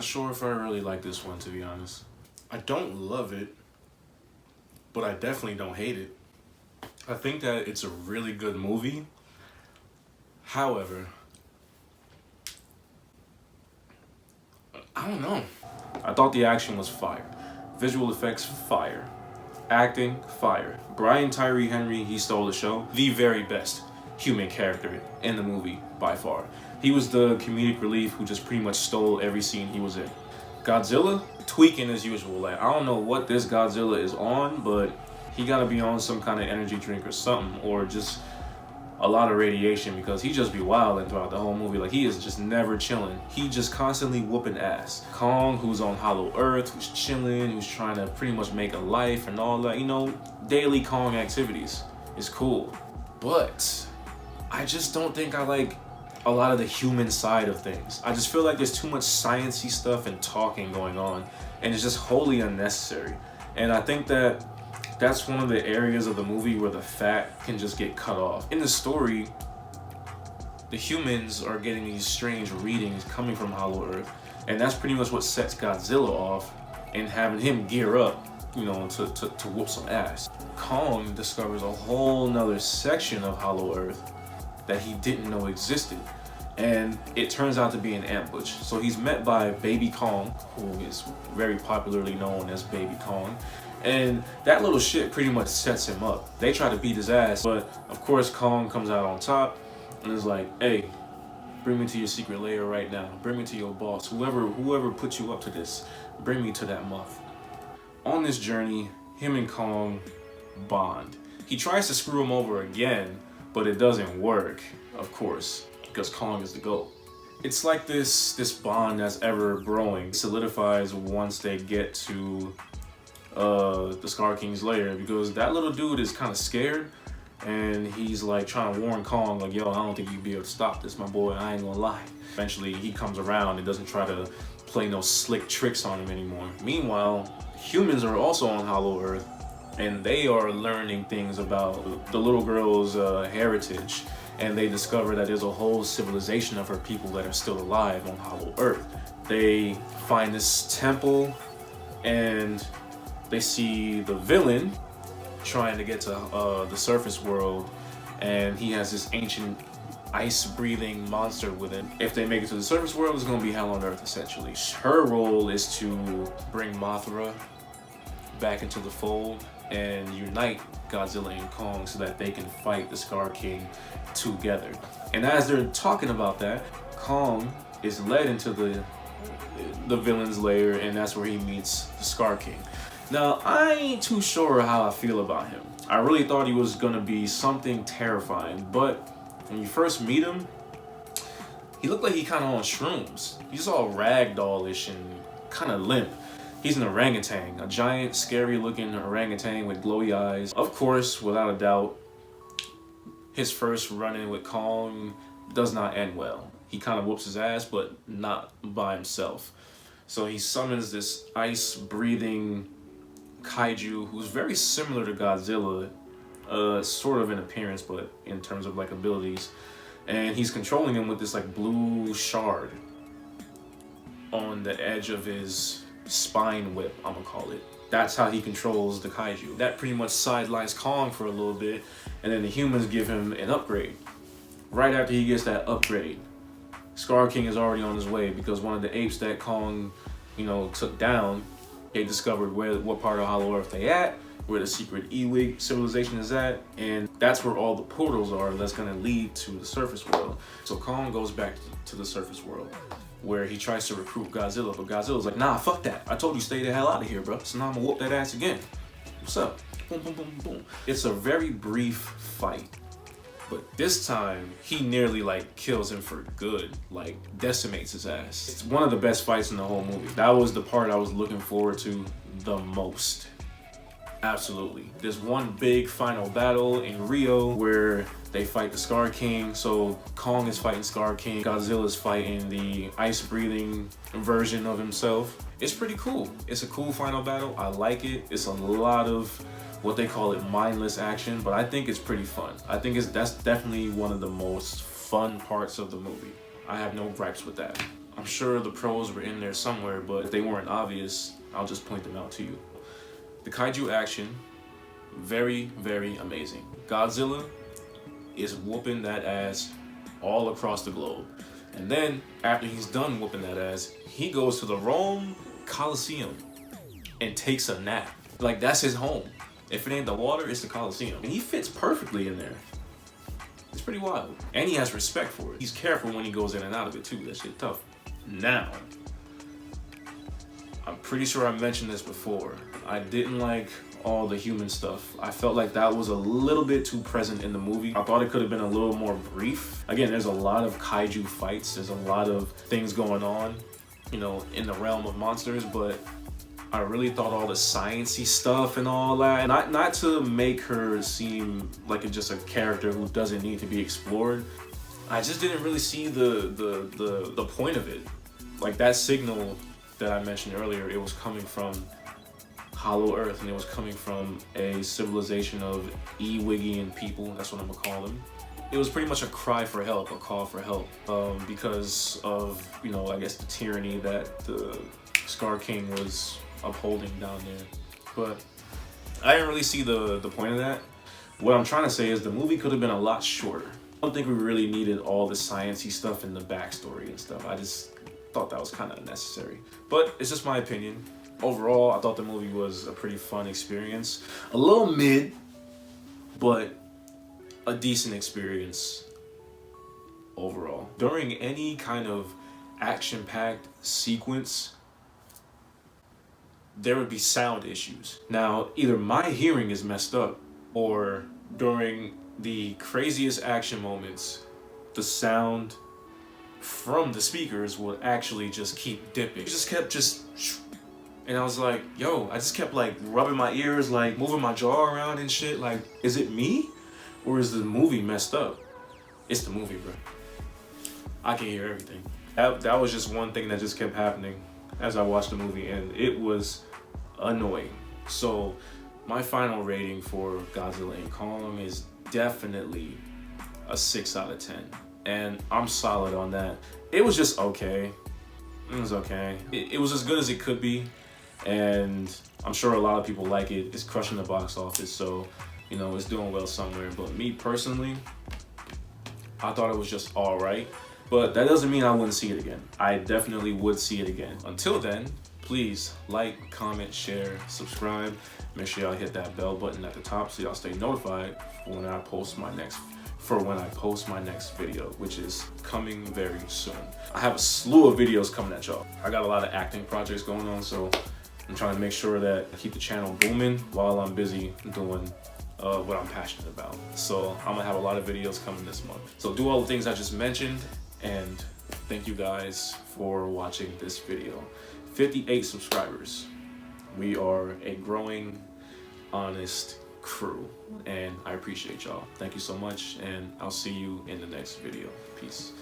not sure if I really like this one, to be honest. I don't love it, but I definitely don't hate it. I think that it's a really good movie. However, I don't know. I thought the action was fire. Visual effects, fire. Acting, fire. Brian Tyree Henry, he stole the show. The very best human character in the movie, by far. He was the comedic relief who just pretty much stole every scene he was in. Godzilla, tweaking as usual. Like, I don't know what this Godzilla is on, but he gotta be on some kind of energy drink or something, or just a lot of radiation, because he just be wilding throughout the whole movie. Like, he is just never chilling. He just constantly whooping ass. Kong, who's on Hollow Earth, who's chilling, who's trying to pretty much make a life and all that, you know, daily Kong activities is cool. But I just don't think I like a lot of the human side of things. I just feel like there's too much sciencey stuff and talking going on, and it's just wholly unnecessary. And I think that that's one of the areas of the movie where the fat can just get cut off. In the story, the humans are getting these strange readings coming from Hollow Earth, and that's pretty much what sets Godzilla off and having him gear up, you know, to whoop some ass. Kong discovers a whole nother section of Hollow Earth that he didn't know existed, and it turns out to be an ambush. So he's met by Baby Kong, who is very popularly known as Baby Kong, and that little shit pretty much sets him up. They try to beat his ass, but of course Kong comes out on top and is like, hey, bring me to your secret lair right now. Bring me to your boss. Whoever put you up to this, bring me to that muff. On this journey, him and Kong bond. He tries to screw him over again, but it doesn't work, of course, because Kong is the GOAT. It's like this bond that's ever growing solidifies once they get to the Scar King's lair, because that little dude is kind of scared, and he's like trying to warn Kong, like, yo, I don't think you'd be able to stop this, my boy, I ain't gonna lie. Eventually he comes around and doesn't try to play no slick tricks on him anymore. Meanwhile, humans are also on Hollow Earth, and they are learning things about the little girl's heritage, and they discover that there's a whole civilization of her people that are still alive on Hollow Earth. They find this temple, and they see the villain trying to get to the surface world, and he has this ancient ice-breathing monster with him. If they make it to the surface world, it's gonna be hell on Earth, essentially. Her role is to bring Mothra back into the fold and unite Godzilla and Kong so that they can fight the Scar King together. And as they're talking about that, Kong is led into the villain's lair, and that's where he meets the Scar King. Now, I ain't too sure how I feel about him. I really thought he was gonna be something terrifying, but when you first meet him, he looked like he kind of on shrooms. He's all ragdollish and kind of limp. He's an orangutan, a giant, scary-looking orangutan with glowy eyes. Of course, without a doubt, his first run-in with Kong does not end well. He kind of whoops his ass, but not by himself. So he summons this ice-breathing kaiju who's very similar to Godzilla, sort of in appearance, but in terms of like abilities. And he's controlling him with this like blue shard on the edge of his spine whip, I'm gonna call it. That's how he controls the kaiju. That pretty much sidelines Kong for a little bit, and then the humans give him an upgrade. Right after he gets that upgrade, Scar King is already on his way, because one of the apes that Kong, you know, took down, they discovered what part of Hollow Earth they at, where the secret Ewig civilization is at, and that's where all the portals are that's gonna lead to the surface world. So Kong goes back to the surface world, where he tries to recruit Godzilla, but Godzilla's like, nah, fuck that. I told you stay the hell out of here, bro. So now I'm gonna whoop that ass again. What's up? Boom, boom, boom, boom. It's a very brief fight, but this time he nearly like kills him for good, like decimates his ass. It's one of the best fights in the whole movie. That was the part I was looking forward to the most. Absolutely. There's one big final battle in Rio where they fight the Scar King. So Kong is fighting Scar King, Godzilla is fighting the ice-breathing version of himself. It's pretty cool. It's a cool final battle. I like it. It's a lot of what they call it mindless action, but I think it's pretty fun. I think that's definitely one of the most fun parts of the movie. I have no gripes with that. I'm sure the pros were in there somewhere, but if they weren't obvious, I'll just point them out to you. The kaiju action, very, very amazing. Godzilla is whooping that ass all across the globe. And then, after he's done whooping that ass, he goes to the Rome Coliseum and takes a nap. Like, that's his home. If it ain't the water, it's the Coliseum. And he fits perfectly in there. It's pretty wild. And he has respect for it. He's careful when he goes in and out of it too. That shit tough. Now, I'm pretty sure I mentioned this before. I didn't like all the human stuff. I felt like that was a little bit too present in the movie. I thought it could have been a little more brief. Again, there's a lot of kaiju fights. There's a lot of things going on, you know, in the realm of monsters, but I really thought all the sciencey stuff and all that, not to make her seem like it's just a character who doesn't need to be explored. I just didn't really see the point of it. Like that signal that I mentioned earlier, it was coming from Hollow Earth, and it was coming from a civilization of Ewiggian people. That's what I'm gonna call them. It was pretty much a cry for help, a call for help, because of, you know, I guess the tyranny that the Scar King was upholding down there. But I didn't really see the point of that. What I'm trying to say is the movie could have been a lot shorter. I don't think we really needed all the sciencey stuff in the backstory and stuff. I just thought that was kind of unnecessary. But it's just my opinion. Overall, I thought the movie was a pretty fun experience. A little mid, but a decent experience overall. During any kind of action-packed sequence, there would be sound issues. Now, either my hearing is messed up, or during the craziest action moments, the sound from the speakers would actually just keep dipping. It just kept and I was like, yo, I just kept like rubbing my ears, like moving my jaw around and shit. Like, is it me? Or is the movie messed up? It's the movie, bro. I can hear everything. That was just one thing that just kept happening as I watched the movie, and it was annoying. So my final rating for Godzilla and Kong is definitely a 6 out of 10. And I'm solid on that. It was just okay. It was okay. It was as good as it could be. And I'm sure a lot of people like it. It's crushing the box office, so, you know, it's doing well somewhere. But me personally, I thought it was just all right. But that doesn't mean I wouldn't see it again. I definitely would see it again. Until then, please like, comment, share, subscribe. Make sure y'all hit that bell button at the top so y'all stay notified for when I post my next video, which is coming very soon. I have a slew of videos coming at y'all. I got a lot of acting projects going on, so I'm trying to make sure that I keep the channel booming while I'm busy doing what I'm passionate about. So I'm gonna have a lot of videos coming this month. So do all the things I just mentioned, and thank you guys for watching this video. 58 subscribers. We are a growing, honest crew, and I appreciate y'all. Thank you so much, and I'll see you in the next video. Peace.